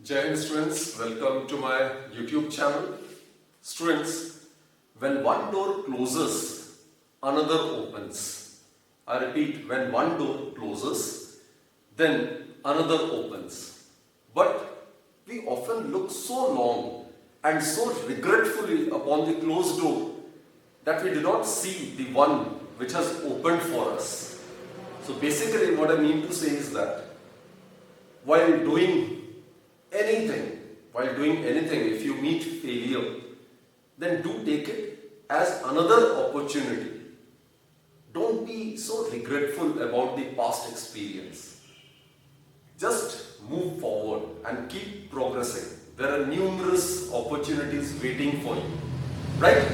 Jai Hind students, welcome to my YouTube channel. Students, when one door closes, another opens. I repeat, when one door closes, then another opens. But we often look so long and so regretfully upon the closed door that we do not see the one which has opened for us. So basically what I mean to say is that while doing anything, if you meet failure, then do take it as another opportunity. Don't be so regretful about the past experience. Just move forward and keep progressing. There are numerous opportunities waiting for you, right?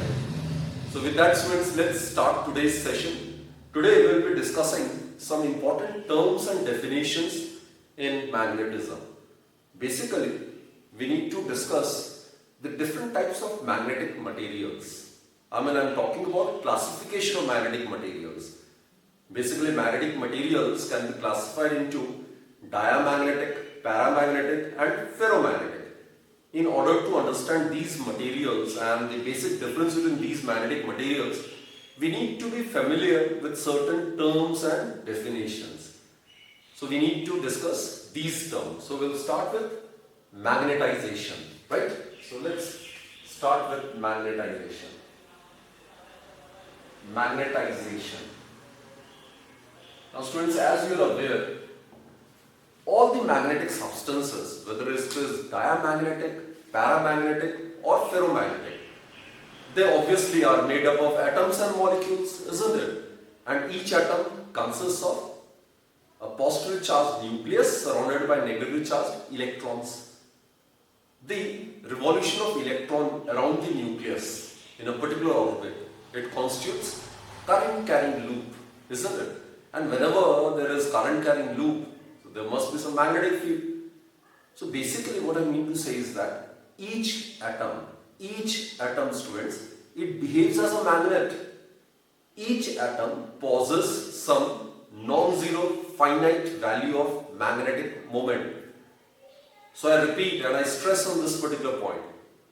So with that, students, let's start today's session. Today we will be discussing some important terms and definitions in magnetism. Basically, we need to discuss the different types of magnetic materials. I'm talking about classification of magnetic materials. Basically, magnetic materials can be classified into diamagnetic, paramagnetic and ferromagnetic. In order to understand these materials and the basic difference between these magnetic materials, we need to be familiar with certain terms and definitions. So we need to discuss these terms. So we'll start with magnetization, right? So let's start with magnetization. Magnetization. Now students, as you are aware, all the magnetic substances, whether it is diamagnetic, paramagnetic or ferromagnetic, they obviously are made up of atoms and molecules, isn't it? And each atom consists of a positively charged nucleus surrounded by negatively charged electrons. The revolution of electron around the nucleus in a particular orbit, it constitutes current carrying loop, isn't it? And whenever there is current carrying loop, so there must be some magnetic field. So basically what I mean to say is that each atom students, it behaves as a magnet. Each atom possesses some non-zero finite value of magnetic moment. So I repeat and I stress on this particular point.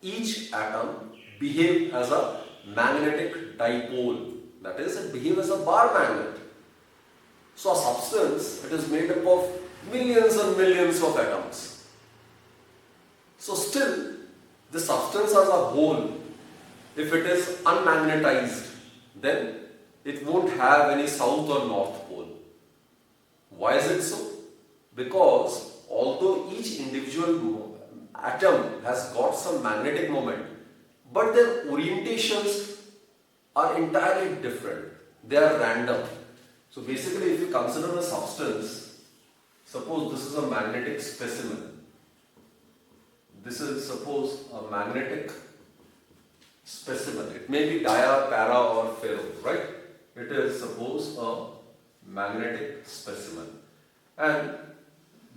Each atom behaves as a magnetic dipole. That is, it behaves as a bar magnet. So a substance, it is made up of millions and millions of atoms. So still, the substance as a whole, if it is unmagnetized, then it won't have any south or north pole. Why is it so? Because although each individual atom has got some magnetic moment, but their orientations are entirely different. They are random. So basically, if you consider a substance, suppose this is a magnetic specimen. This is suppose a magnetic specimen. It may be dia, para or ferro, right? It is suppose a magnetic specimen. And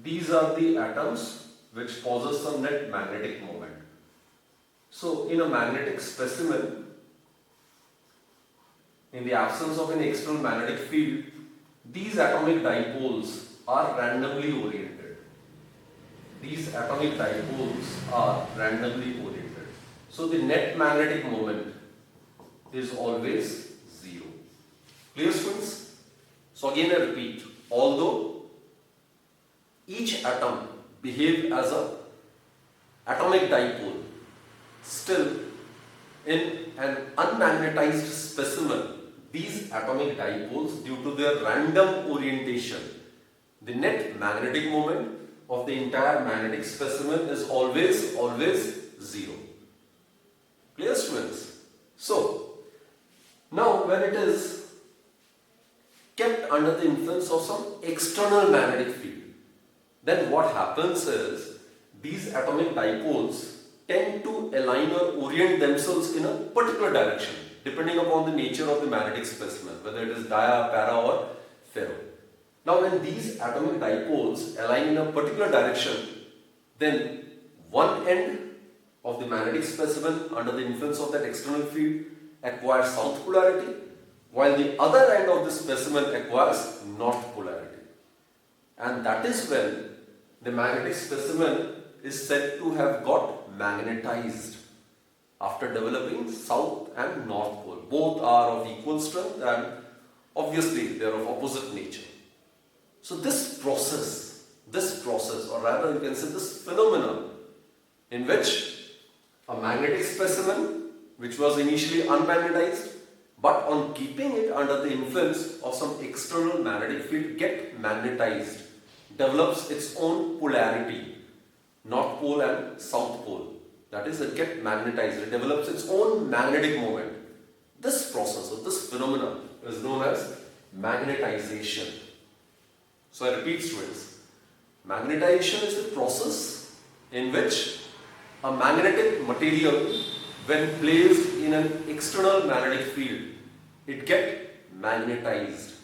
these are the atoms which possess some net magnetic moment. So in a magnetic specimen, in the absence of any external magnetic field, these atomic dipoles are randomly oriented. These atomic dipoles are randomly oriented. So the net magnetic moment is always zero. Clear, students? So again I repeat, although each atom behaves as an atomic dipole, still in an unmagnetized specimen, these atomic dipoles, due to their random orientation, the net magnetic moment of the entire magnetic specimen is always zero. Clear, students? So, now when it is kept under the influence of some external magnetic field, then what happens is these atomic dipoles tend to align or orient themselves in a particular direction depending upon the nature of the magnetic specimen, whether it is dia, para or ferro. Now when these atomic dipoles align in a particular direction, then one end of the magnetic specimen under the influence of that external field acquires south polarity, while the other end of the specimen acquires north polarity. And that is when the magnetic specimen is said to have got magnetized after developing south and north pole. Both are of equal strength and obviously they are of opposite nature. So this process, or rather you can say this phenomenon, in which a magnetic specimen which was initially unmagnetized, but on keeping it under the influence of some external magnetic field get magnetized, develops its own polarity, north pole and south pole. That is, it gets magnetized, it develops its own magnetic moment. This process or this phenomenon is known as magnetization. So I repeat, students, magnetization is the process in which a magnetic material, when placed in an external magnetic field, it gets magnetized.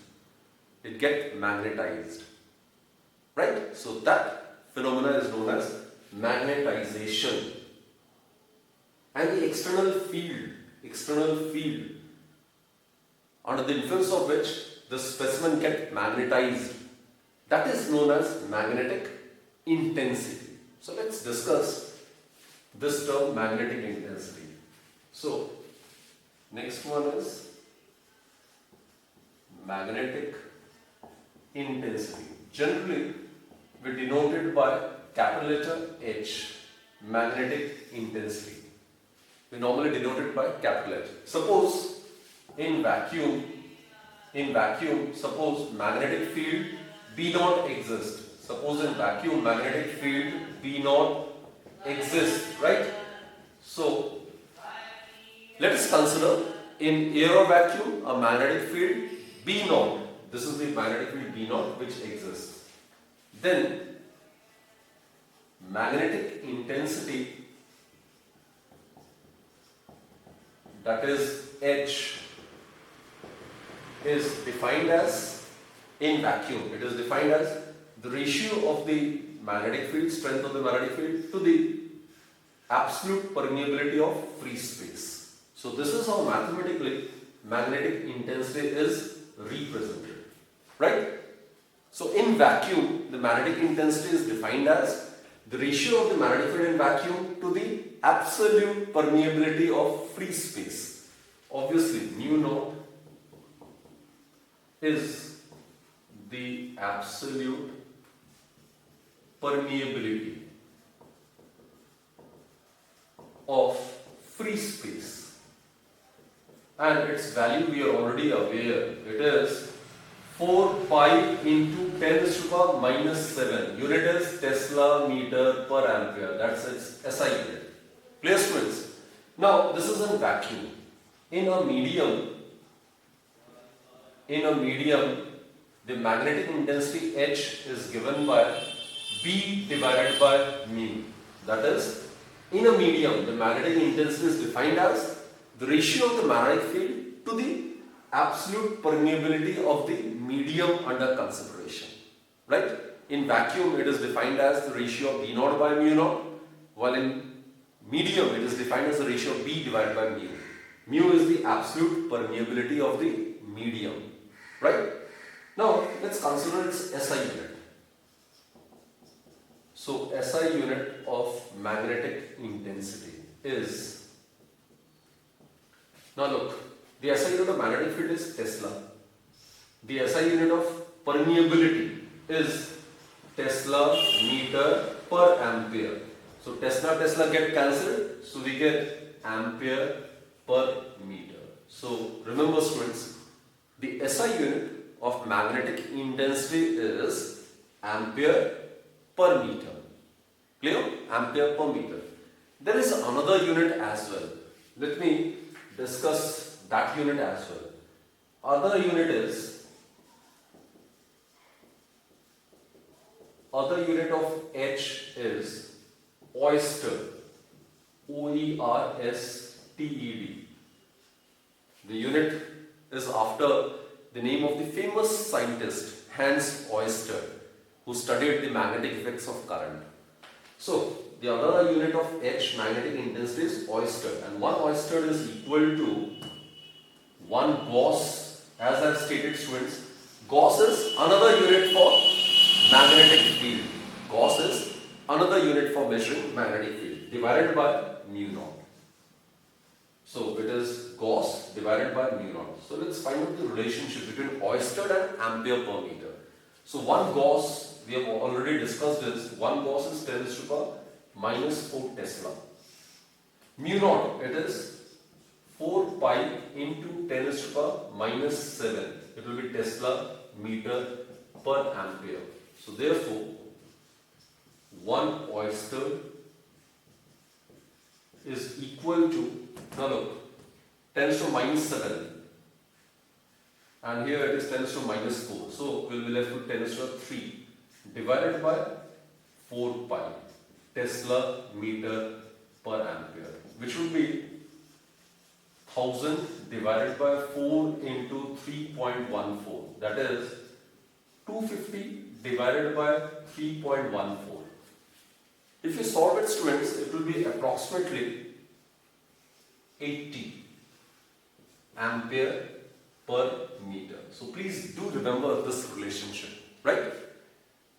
Right? So that phenomena is known as magnetization. And the external field under the influence of which the specimen gets magnetized, that is known as magnetic intensity. So let's discuss this term, magnetic intensity. So next one is magnetic intensity. Generally we denote it by capital letter H, magnetic intensity. We normally denote it by capital H. Suppose in vacuum, suppose magnetic field B0 exists. Suppose in vacuum magnetic field B0 exists, right? So let us consider in air or vacuum a magnetic field B0. This is the magnetic field B0 which exists. Then magnetic intensity, that is H, is defined as, in vacuum, it is defined as the ratio of the magnetic field, strength of the magnetic field, to the absolute permeability of free space. So this is how mathematically magnetic intensity is represented, right? So in vacuum, the magnetic intensity is defined as the ratio of the magnetic field in vacuum to the absolute permeability of free space. Obviously, mu naught is the absolute permeability of free space, and its value we are already aware. It is 4 pi into 10 to the power minus 7. Unit is Tesla meter per ampere. That's its SI unit. Clear, students? Now this is in vacuum. In a medium, the magnetic intensity H is given by B divided by mu. That is, in a medium, the magnetic intensity is defined as the ratio of the magnetic field to the absolute permeability of the medium under consideration. Right? In vacuum, it is defined as the ratio of B naught by mu naught, while in medium, it is defined as the ratio of B divided by mu. Mu is the absolute permeability of the medium. Right? Now, let's consider its SI unit. So, SI unit of magnetic intensity is, now look, the SI unit of magnetic field is Tesla. The SI unit of permeability is Tesla meter per ampere. So, Tesla get cancelled, so we get ampere per meter. So, remember, students, the SI unit of magnetic intensity is ampere per meter. Clear? Ampere per meter. There is another unit as well. Let me discuss that unit as well. Other unit of H is oyster. OERSTED. The unit is after the name of the famous scientist Hans Oyster, who studied the magnetic effects of current. So, the other unit of H magnetic intensity is oyster, and one oyster is equal to 1 Gauss. As I have stated, students, Gauss is another unit for magnetic field. Gauss is another unit for measuring magnetic field divided by mu naught. So it is Gauss divided by mu naught. So let's find out the relationship between Oersted and ampere per meter. So 1 Gauss, we have already discussed this, 1 Gauss is 10 raised to the power minus 4 Tesla. Mu naught, it is 4 pi into 10 raised to the power minus 7. It will be Tesla meter per ampere. So therefore, 1 Oersted is equal to, now look, 10 raised to minus 7 and here it is 10 raised to minus 4. So we will be left with 10 raised to 3 divided by 4 pi Tesla meter per ampere, which would be 1000 divided by 4 into 3.14, that is 250 divided by 3.14. If you solve it, students, it will be approximately 80 ampere per meter. So please do remember this relationship, right?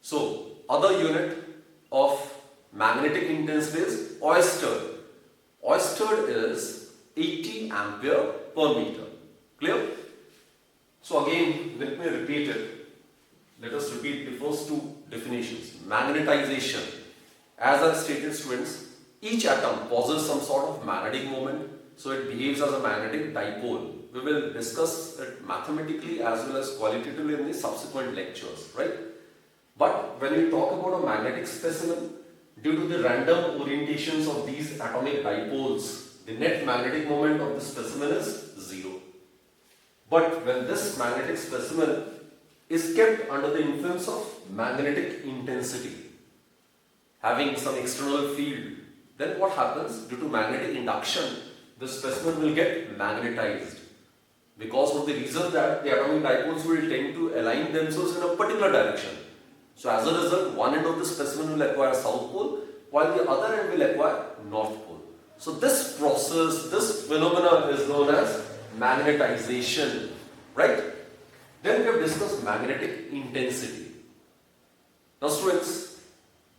So other unit of magnetic intensity is Oersted. Oersted is 80 ampere per meter. Clear? So again, let me repeat it. Let us repeat the first two definitions. Magnetization. As I stated, students, each atom possesses some sort of magnetic moment, so it behaves as a magnetic dipole. We will discuss it mathematically as well as qualitatively in the subsequent lectures, right? But when we talk about a magnetic specimen, due to the random orientations of these atomic dipoles, the net magnetic moment of the specimen is 0. But when this magnetic specimen is kept under the influence of magnetic intensity, having some external field, then what happens? Due to magnetic induction, the specimen will get magnetized because of the reason that the atomic dipoles will tend to align themselves in a particular direction. So as a result, one end of the specimen will acquire south pole while the other end will acquire north pole. So this process, this phenomena is known as magnetization, right? Then we have discussed magnetic intensity. Now students,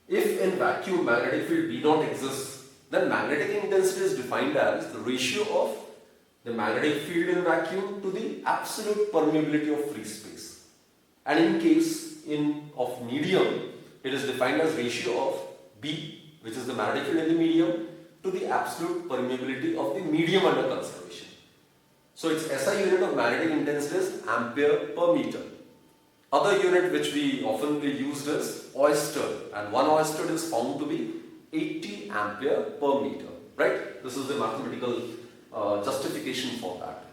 if in vacuum magnetic field B naught exists, then magnetic intensity is defined as the ratio of the magnetic field in vacuum to the absolute permeability of free space. And in case of medium, it is defined as ratio of B, which is the magnetic field in the medium, to the absolute permeability of the medium under consideration. So its SI unit of magnetic intensity is ampere per meter. Other unit which we often used is Oersted, and 1 Oersted is found to be 80 ampere per meter, right? This is the mathematical justification for that.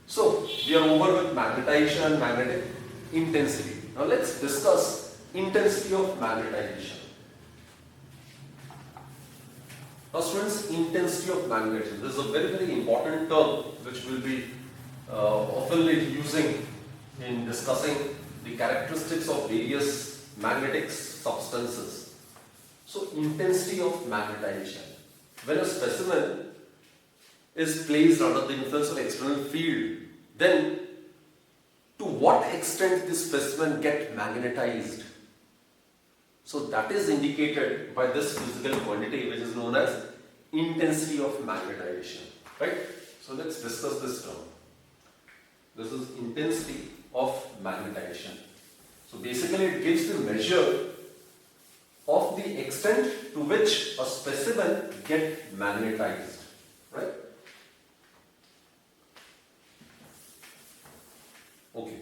So we are over with magnetization and magnetic intensity. Now let's discuss intensity of magnetization. Now students, intensity of magnetization. This is a very, very important term which we'll be oftenly using in discussing the characteristics of various magnetic substances. So intensity of magnetization. When a specimen is placed under the influence of external field, then to what extent this specimen get magnetized? So that is indicated by this physical quantity which is known as intensity of magnetization, right? So let's discuss this term. This is intensity of magnetization. So basically it gives the measure of the extent to which a specimen get magnetized, right? Okay.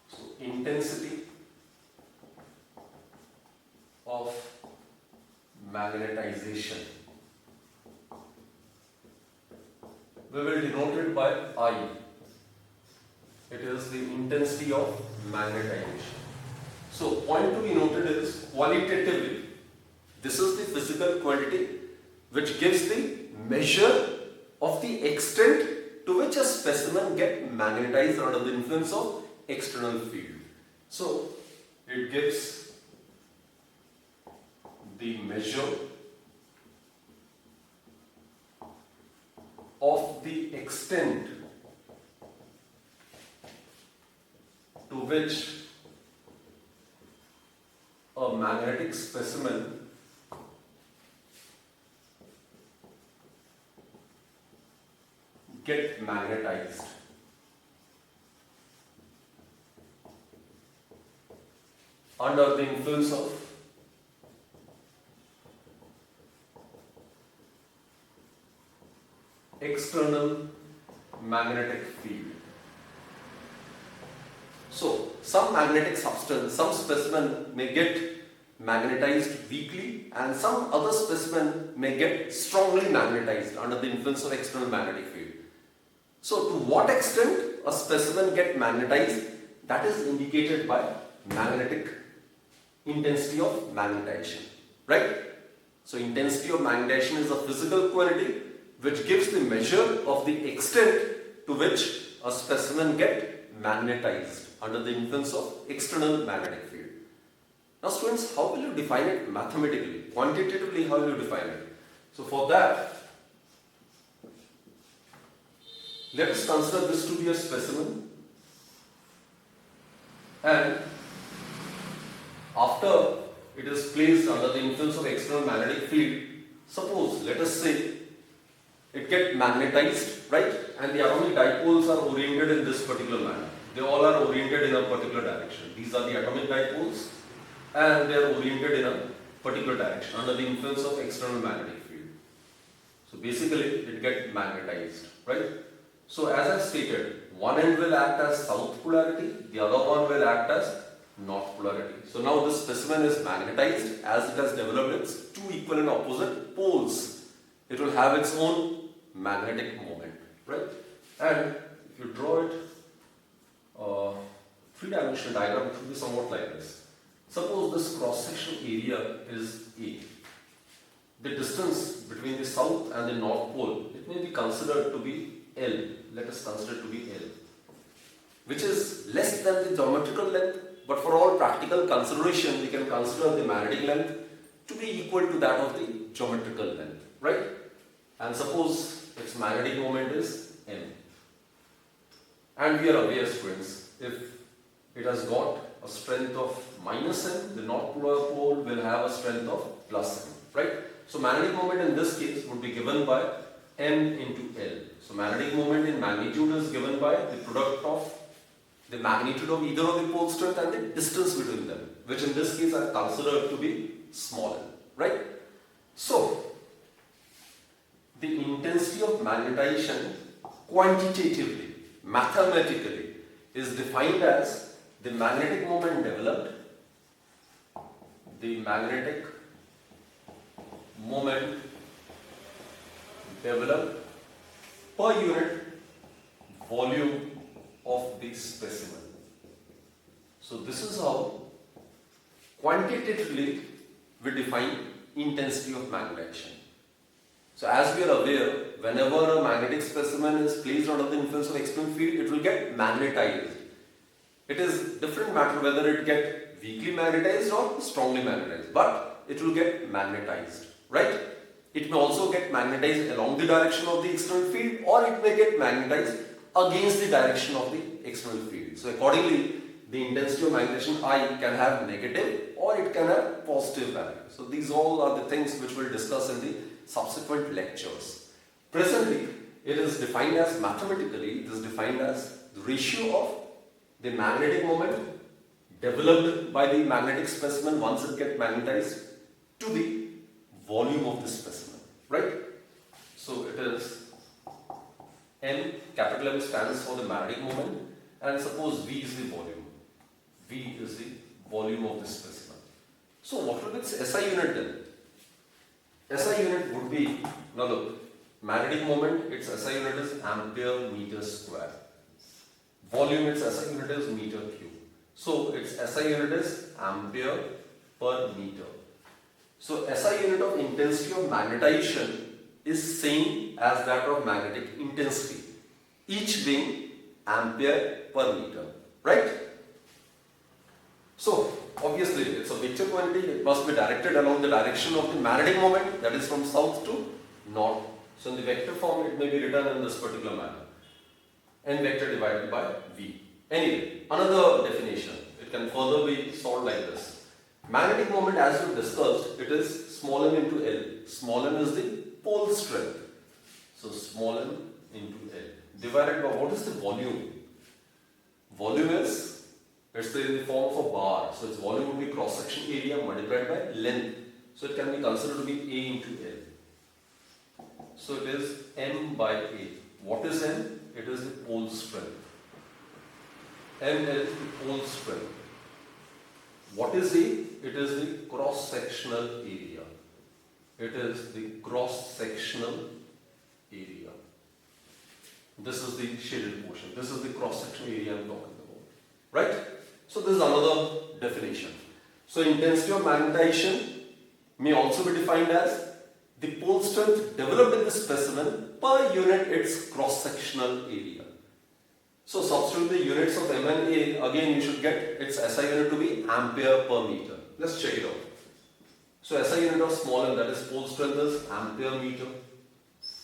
So intensity of magnetization, we will denote it by I. It is the intensity of magnetization. So point to be noted is qualitatively. This is the physical quantity which gives the measure of the extent to which a specimen get magnetized under the influence of external field. So it gives the measure of the extent to which magnetic specimen get magnetized under the influence of external magnetic field. So, some magnetic substance, some specimen may get magnetized weakly and some other specimen may get strongly magnetized under the influence of external magnetic field. So, to what extent a specimen get magnetized, that is indicated by magnetic intensity of magnetization, right? So, intensity of magnetization is a physical quantity which gives the measure of the extent to which a specimen get magnetized under the influence of external magnetic field. Now students, how will you define it mathematically? Quantitatively, how will you define it? So for that, let us consider this to be a specimen, and after it is placed under the influence of external magnetic field, suppose, let us say, it gets magnetized, right? And the atomic dipoles are oriented in this particular manner. They all are oriented in a particular direction. These are the atomic dipoles and they are oriented in a particular direction under the influence of external magnetic field. So basically it gets magnetized, right? So as I stated, one end will act as south polarity, the other one will act as north polarity. So now this specimen is magnetized as it has developed its two equal and opposite poles. It will have its own magnetic moment, right? And if you draw it, three-dimensional diagram, it should be somewhat like this. Suppose this cross-section area is A. The distance between the south and the north pole, it may be considered to be L. Let us consider it to be L, which is less than the geometrical length, but for all practical consideration, we can consider the magnetic length to be equal to that of the geometrical length, right? And suppose its magnetic moment is M. And we are aware, students, if it has got a strength of minus M, the north polar pole will have a strength of plus M, right? So magnetic moment in this case would be given by M into L. So magnetic moment in magnitude is given by the product of the magnitude of either of the pole strength and the distance between them, which in this case I consider to be small m, right? So the intensity of magnetization quantitatively, mathematically, is defined as the magnetic moment developed, the magnetic moment developed per unit volume of the specimen. So this is how quantitatively we define intensity of magnetization. So as we are aware, whenever a magnetic specimen is placed under the influence of external field, it will get magnetized. It is different matter whether it get weakly magnetized or strongly magnetized, but it will get magnetized, right? It may also get magnetized along the direction of the external field, or it may get magnetized against the direction of the external field. So accordingly, the intensity of magnetization I can have negative or it can have positive value. So these all are the things which we'll discuss in the subsequent lectures. Presently, it is defined as mathematically, it is defined as the ratio of the magnetic moment developed by the magnetic specimen once it gets magnetized to the volume of the specimen, right? So it is M, capital M stands for the magnetic moment, and suppose V is the volume. V is the volume of the specimen. So what will be its SI unit then? SI unit would be, now look, magnetic moment, its SI unit is ampere meter square. Volume, its SI unit is meter cube. So its SI unit is ampere per meter. So SI unit of intensity of magnetization is same as that of magnetic intensity, each being ampere per meter, right? So obviously it's a vector quantity, it must be directed along the direction of the magnetic moment, that is from south to north. So in the vector form it may be written in this particular manner, n vector divided by v. Anyway, another definition, it can further be solved like this. Magnetic moment, as we discussed, it is small m into L. Small m is the pole strength. So small m into L divided by what is the volume? Volume is, it's in the form of a bar. So its volume would be cross section area multiplied by length. So it can be considered to be A into L. So it is m by A. What is m? It is the pole strength. M is the pole strength. What is A? It is the cross-sectional area. It is the cross-sectional area. This is the shaded portion. This is the cross-sectional area I am talking about. Right? So this is another definition. So intensity of magnetization may also be defined as the pole strength developed in the specimen per unit its cross-sectional area. So substitute the units of M and A, again you should get its SI unit to be ampere per meter. Let's check it out. So SI unit of small m, that is pole strength, is ampere meter,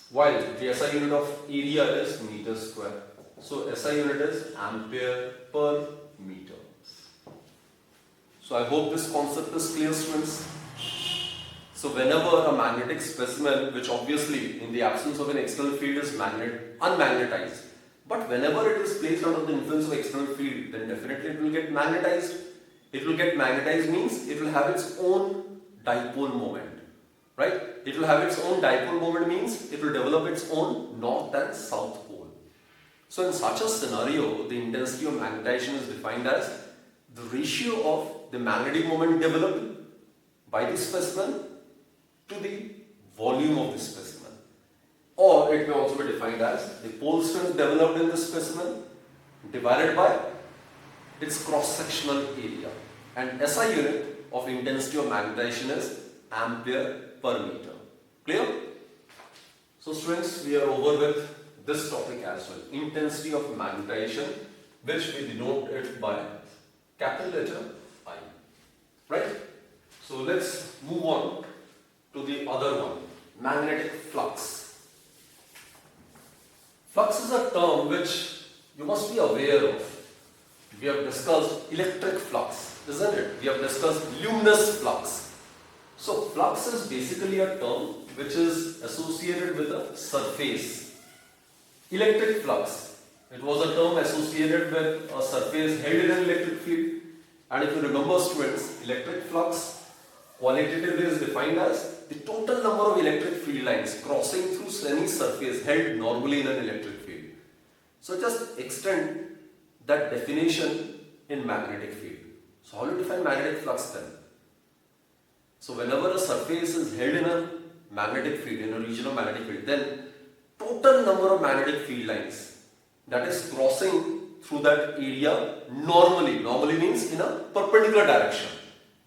while the SI unit of area is meter square. So SI unit is ampere per meter. So I hope this concept is clear, students. So whenever a magnetic specimen, which obviously in the absence of an external field is unmagnetized, but whenever it is placed under the influence of external field, then definitely it will get magnetized. It will get magnetized means it will have its own dipole moment, right? It will have its own dipole moment means it will develop its own north and south pole. So in such a scenario, the intensity of magnetization is defined as the ratio of the magnetic moment developed by the specimen to the volume of the specimen. Or it may also be defined as the pole strength developed in the specimen divided by its cross-sectional area. And SI unit of intensity of magnetization is ampere per meter. Clear? So students, we are over with this topic as well. Intensity of magnetization, which we denote it by capital letter I. Right? So let's move on to the other one, magnetic flux. Flux is a term which you must be aware of. We have discussed electric flux, isn't it? We have discussed luminous flux. So flux is basically a term which is associated with a surface. Electric flux, it was a term associated with a surface held in an electric field. And if you remember, students, electric flux qualitatively is defined as the total number of electric field lines crossing through any surface held normally in an electric field. So just extend that definition in magnetic field. So how do you define magnetic flux then? So whenever a surface is held in a magnetic field, in a region of magnetic field, then total number of magnetic field lines that is crossing through that area normally means in a perpendicular direction.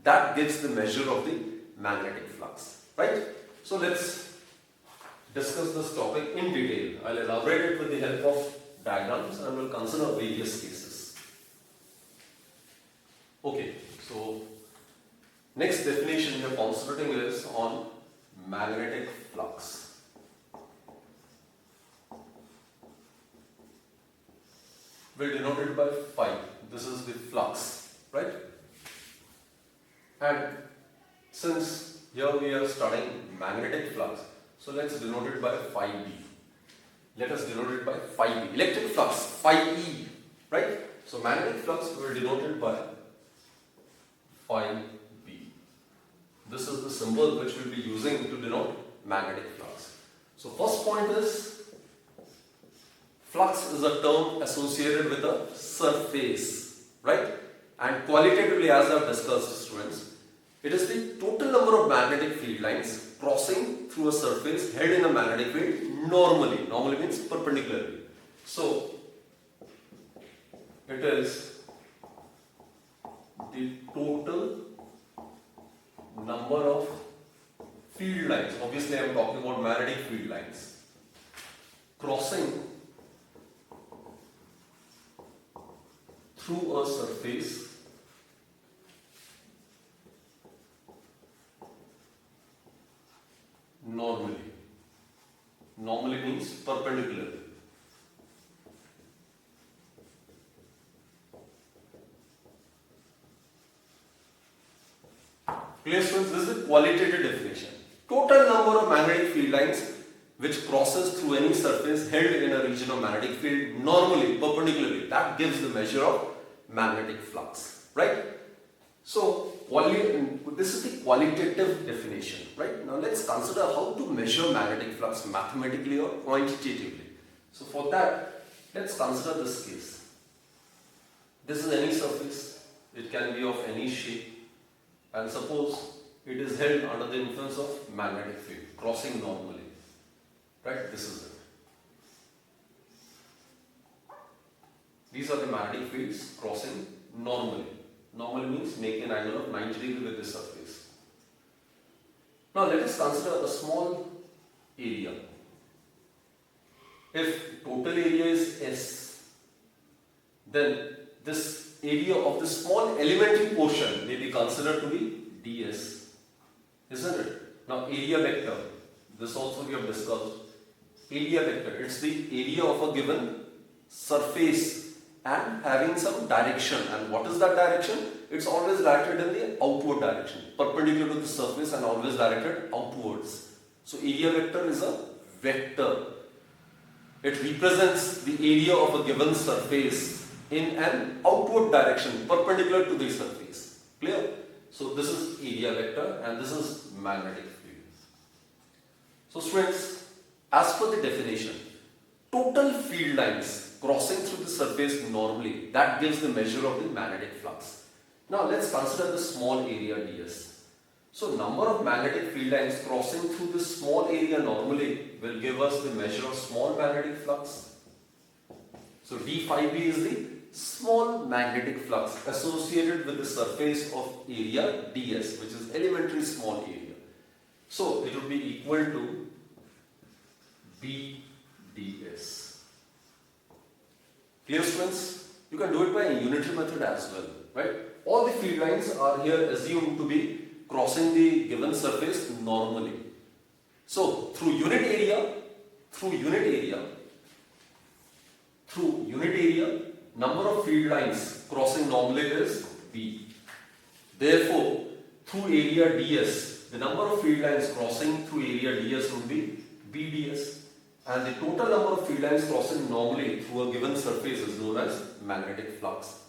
That gives the measure of the magnetic flux, right? So let's discuss this topic in detail. I'll elaborate it with the help of diagrams and we'll consider various cases. Okay, so next definition we are concentrating is on magnetic flux. We'll denote it by phi. This is the flux, right? And since here we are studying magnetic flux, so let's denote it by phi b. Let us denote it by phi b. Electric flux, phi e, right? So magnetic flux we will denote it by phi b. This is the symbol which we'll be using to denote magnetic flux. So first point is, flux is a term associated with a surface, right? And qualitatively, as I have discussed, students, it is the total number of magnetic field lines crossing through a surface held in a magnetic field normally. Normally means perpendicularly. So it is the total number of field lines. Obviously, I am talking about magnetic field lines crossing through a surface normally. Normally means perpendicularly. Clear students, this is the qualitative definition. Total number of magnetic field lines which crosses through any surface held in a region of magnetic field normally, perpendicularly, that gives the measure of magnetic flux, right? So, this is the qualitative definition, right? Now let's consider how to measure magnetic flux mathematically or quantitatively. So for that, let's consider this case. This is any surface, it can be of any shape, and suppose it is held under the influence of magnetic field, crossing normally, right? This is it. These are the magnetic fields crossing normally. Normal means make an angle of 90 degrees with the surface. Now let us consider a small area. If total area is S, then this area of the small elementary portion may be considered to be ds, isn't it? Now area vector, this also we have discussed. Area vector, it's the area of a given surface and having some direction. And what is that direction? It's always directed in the outward direction, perpendicular to the surface and always directed outwards. So area vector is a vector. It represents the area of a given surface in an outward direction, perpendicular to the surface. Clear? So this is area vector and this is magnetic field. So students, as per the definition, total field lines crossing through the surface normally, that gives the measure of the magnetic flux. Now let's consider the small area ds. So number of magnetic field lines crossing through this small area normally will give us the measure of small magnetic flux. So d phi b is the small magnetic flux associated with the surface of area ds, which is elementary small area. So it would be equal to b ds. Clear students? You can do it by a unitary method as well, right? All the field lines are here assumed to be crossing the given surface normally. So through unit area, number of field lines crossing normally is b. Therefore, through area ds, the number of field lines crossing through area ds would be b ds. And the total number of field lines crossing normally through a given surface is known as magnetic flux.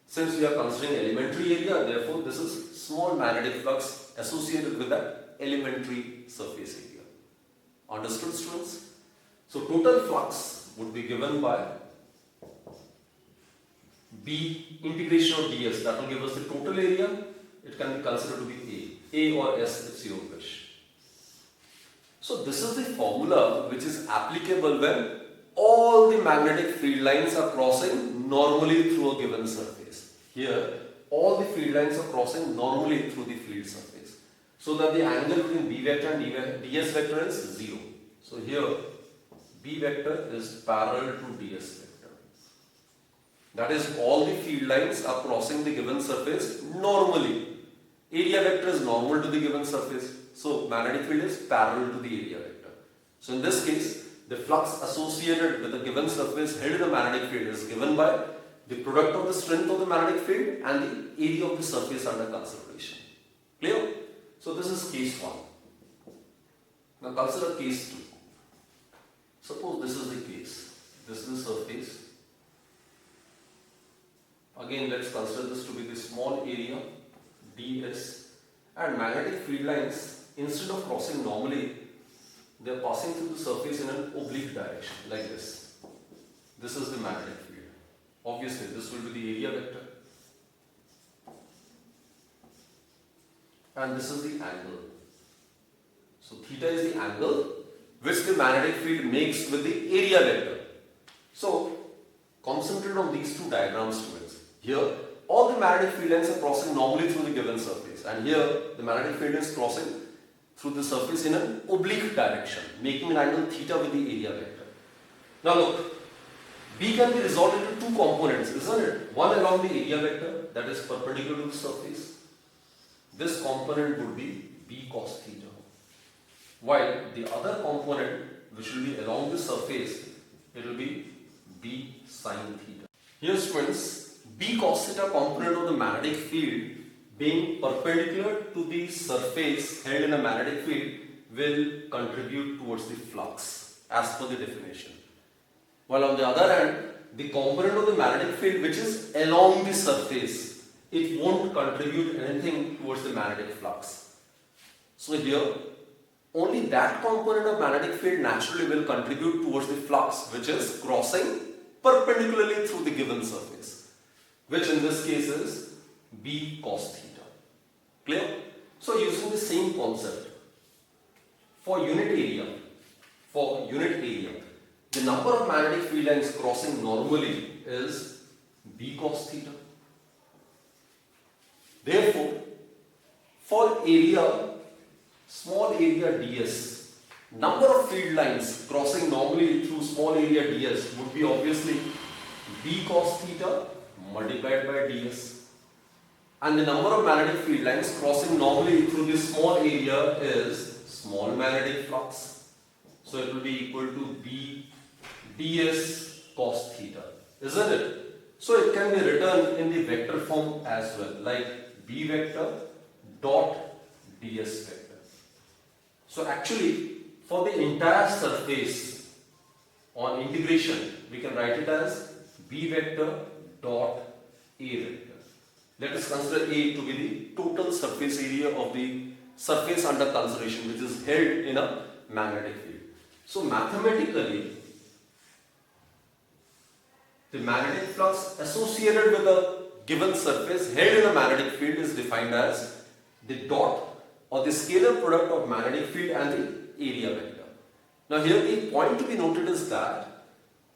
Since we are considering elementary area, therefore this is small magnetic flux associated with that elementary surface area. Understood, students? So total flux would be given by B integration of ds, that will give us the total area. It can be considered to be A or S, it's your wish. So this is the formula which is applicable when all the magnetic field lines are crossing normally through a given surface. Here, all the field lines are crossing normally through the field surface. So that the angle between B vector and ds vector is 0. So here, B vector is parallel to ds vector. That is, all the field lines are crossing the given surface normally. Area vector is normal to the given surface. So magnetic field is parallel to the area vector. So in this case, the flux associated with a given surface held in a magnetic field is given by the product of the strength of the magnetic field and the area of the surface under consideration. Clear? So this is case 1. Now consider case 2. Suppose this is the case. This is the surface. Again, let's consider this to be the small area ds, and magnetic field lines, instead of crossing normally, they are passing through the surface in an oblique direction, like this. This is the magnetic field. Obviously, this will be the area vector. And this is the angle. So, theta is the angle which the magnetic field makes with the area vector. So, concentrate on these two diagrams, students. Here, all the magnetic field lines are crossing normally through the given surface, and here the magnetic field is crossing through the surface in an oblique direction, making an angle theta with the area vector. Now look, B can be resolved into two components, isn't it? One along the area vector, that is perpendicular to the surface. This component would be B cos theta, while the other component, which will be along the surface, it will be B sin theta. Here, students, B cos theta component of the magnetic field being perpendicular to the surface held in a magnetic field will contribute towards the flux as per the definition. While on the other hand, the component of the magnetic field which is along the surface, it won't contribute anything towards the magnetic flux. So here, only that component of magnetic field naturally will contribute towards the flux which is crossing perpendicularly through the given surface, which in this case is B cos theta. Clear? So using the same concept, for unit area, the number of magnetic field lines crossing normally is B cos theta. Therefore, for area, small area ds, number of field lines crossing normally through small area ds would be obviously B cos theta multiplied by ds. And the number of magnetic field lines crossing normally through this small area is small magnetic flux. So it will be equal to B ds cos theta, isn't it? So it can be written in the vector form as well, like B vector dot ds vector. So actually, for the entire surface on integration, we can write it as B vector dot A vector. Let us consider A to be the total surface area of the surface under consideration, which is held in a magnetic field. So mathematically, the magnetic flux associated with a given surface held in a magnetic field is defined as the dot or the scalar product of magnetic field and the area vector. Now here the point to be noted is that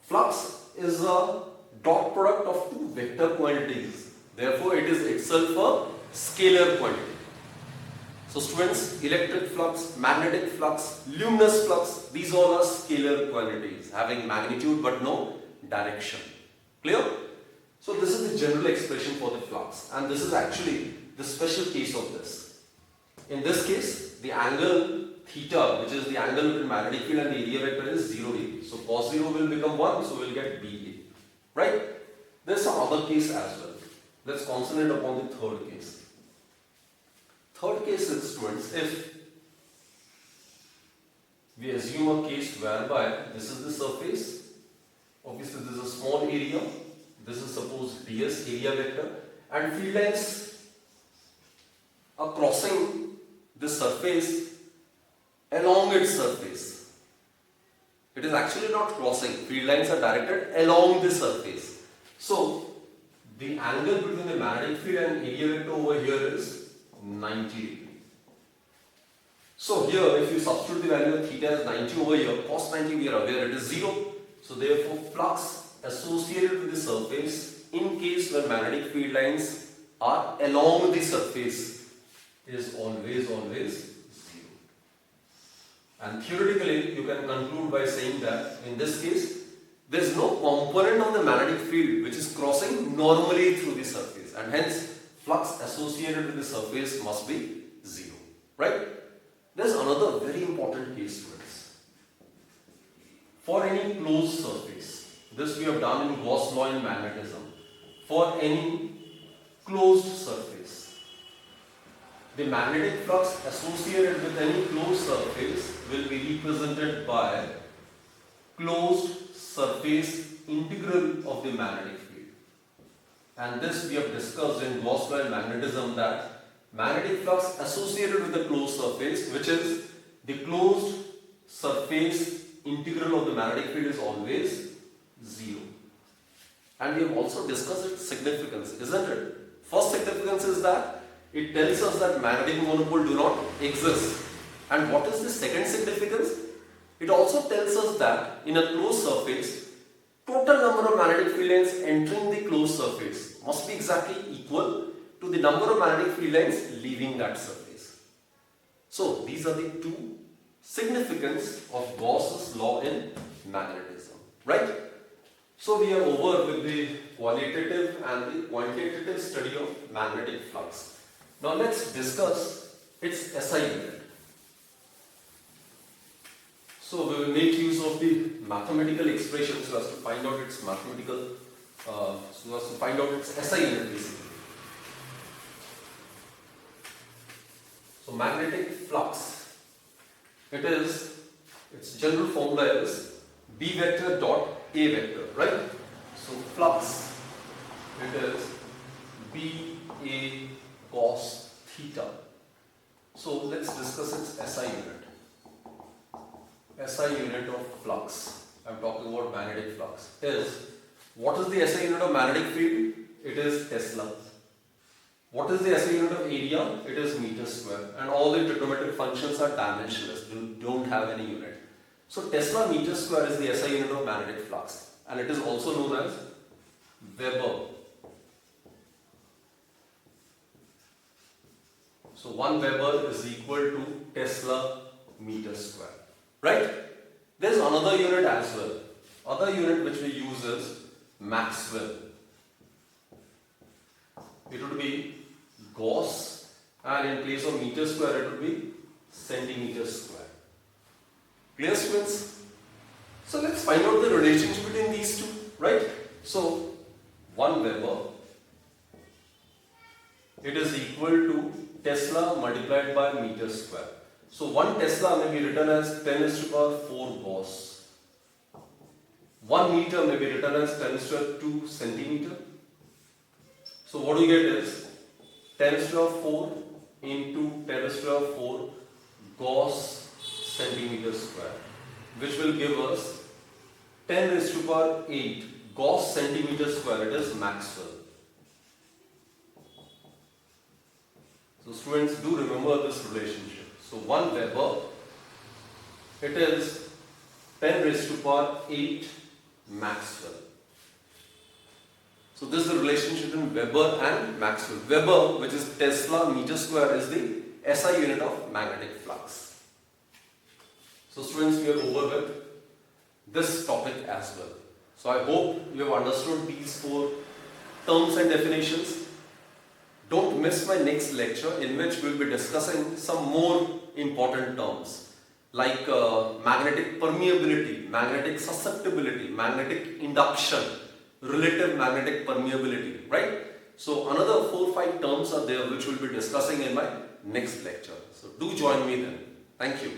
flux is a dot product of two vector quantities. Therefore, it is itself a scalar quantity. So students, electric flux, magnetic flux, luminous flux, these all are scalar quantities having magnitude but no direction. Clear? So this is the general expression for the flux, and this is actually the special case of this. In this case, the angle theta, which is the angle between magnetic field and the area vector, is 0 degree. So cos 0 will become 1, so we'll get BA. Right? There's some other case as well. Let's concentrate upon the third case. Third case is, students, if we assume a case whereby this is the surface, obviously this is a small area, this is suppose ds area vector, and field lines are crossing the surface along its surface. It is actually not crossing, field lines are directed along the surface. So the angle between the magnetic field and area vector over here is 90 degree. So here, if you substitute the value of theta as 90 over here, cos 90 we are aware it is 0. So therefore, flux associated with the surface in case when magnetic field lines are along the surface is always 0. And theoretically, you can conclude by saying that in this case, there is no component of the magnetic field which is crossing normally through the surface, and hence flux associated with the surface must be 0. Right? There is another very important case, friends. For any closed surface, this we have done in Gauss law in magnetism. For any closed surface, the magnetic flux associated with any closed surface will be represented by closed surface integral of the magnetic field. And this we have discussed in Gauss law in magnetism, that magnetic flux associated with the closed surface, which is the closed surface integral of the magnetic field, is always 0. And we have also discussed its significance, isn't it? First significance is that it tells us that magnetic monopole do not exist. And what is the second significance? It also tells us that in a closed surface, total number of magnetic field lines entering the closed surface must be exactly equal to the number of magnetic field lines leaving that surface. So these are the two significance of Gauss's law in magnetism. Right? So we are over with the qualitative and the quantitative study of magnetic flux. Now let's discuss its SI unit. So we will make use of the mathematical expression so as to find out its SI unit basically. So magnetic flux, its general formula is B vector dot A vector, right? So flux, it is B A cos theta. So let's discuss its SI unit. SI unit of flux, I am talking about magnetic flux, what is the SI unit of magnetic field? It is Tesla. What is the SI unit of area? It is meter square. And all the trigonometric functions are dimensionless, don't have any unit. So Tesla meter square is the SI unit of magnetic flux, and it is also known as Weber. So 1 Weber is equal to Tesla meter square. Right? There is another unit as well. Other unit which we use is Maxwell. It would be Gauss, and in place of meter square it would be centimeter square. Clear, students? So let's find out the relationship between these two, right? So 1 Weber, it is equal to Tesla multiplied by meter square. So 1 Tesla may be written as 10 raised to the power 4 Gauss. 1 meter may be written as 10 raised to the power 2 centimeter. So what we get is 10 raised to the power 4 into 10 raised to the power 4 Gauss centimeter square, which will give us 10 raised to the power 8 Gauss centimeter square. It is Maxwell. So students, do remember this relationship. So 1 Weber, it is 10 raised to the power 8 Maxwell. So this is the relationship between Weber and Maxwell. Weber, which is Tesla meter square, is the SI unit of magnetic flux. So students, we are over with this topic as well. So I hope you have understood these 4 terms and definitions. Don't miss my next lecture, in which we will be discussing some more important terms like magnetic permeability, magnetic susceptibility, magnetic induction, relative magnetic permeability, right? So another 4 or 5 terms are there which we will be discussing in my next lecture. So do join me then. Thank you.